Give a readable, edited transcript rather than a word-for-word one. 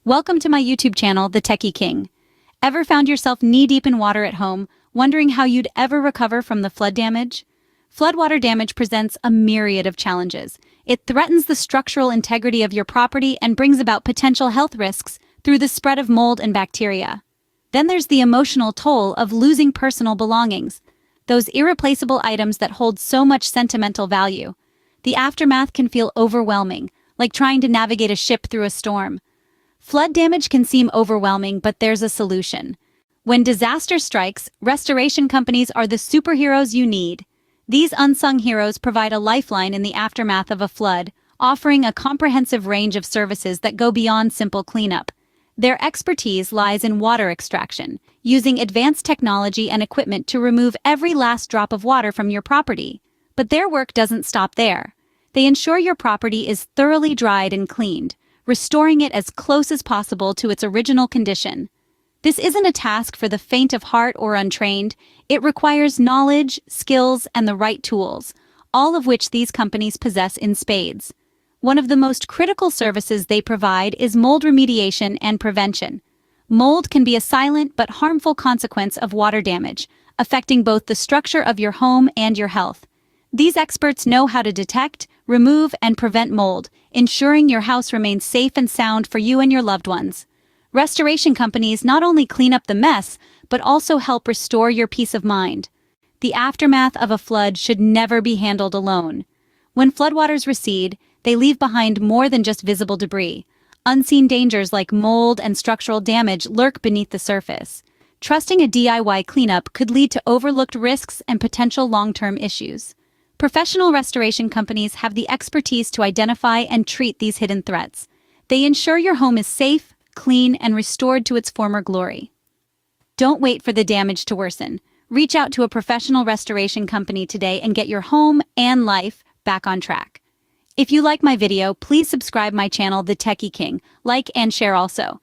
Welcome to my YouTube channel, The Techie King. Ever found yourself knee-deep in water at home, wondering how you'd ever recover from the flood damage? Floodwater damage presents a myriad of challenges. It threatens the structural integrity of your property and brings about potential health risks through the spread of mold and bacteria. Then there's the emotional toll of losing personal belongings, those irreplaceable items that hold so much sentimental value. The aftermath can feel overwhelming, like trying to navigate a ship through a storm. Flood damage can seem overwhelming, but there's a solution. When disaster strikes, restoration companies are the superheroes you need. These unsung heroes provide a lifeline in the aftermath of a flood, offering a comprehensive range of services that go beyond simple cleanup. Their expertise lies in water extraction, using advanced technology and equipment to remove every last drop of water from your property. But their work doesn't stop there. They ensure your property is thoroughly dried and cleaned, restoring it as close as possible to its original condition. This isn't a task for the faint of heart or untrained. It requires knowledge, skills, and the right tools, all of which these companies possess in spades. One of the most critical services they provide is mold remediation and prevention. Mold can be a silent but harmful consequence of water damage, affecting both the structure of your home and your health. These experts know how to detect, remove, and prevent mold, ensuring your house remains safe and sound for you and your loved ones. Restoration companies not only clean up the mess, but also help restore your peace of mind. The aftermath of a flood should never be handled alone. When floodwaters recede, they leave behind more than just visible debris. Unseen dangers like mold and structural damage lurk beneath the surface. Trusting a DIY cleanup could lead to overlooked risks and potential long-term issues. Professional restoration companies have the expertise to identify and treat these hidden threats. They ensure your home is safe, clean, and restored to its former glory. Don't wait for the damage to worsen. Reach out to a professional restoration company today and get your home and life back on track. If you like my video, please subscribe my channel, The Techie King. Like and share also.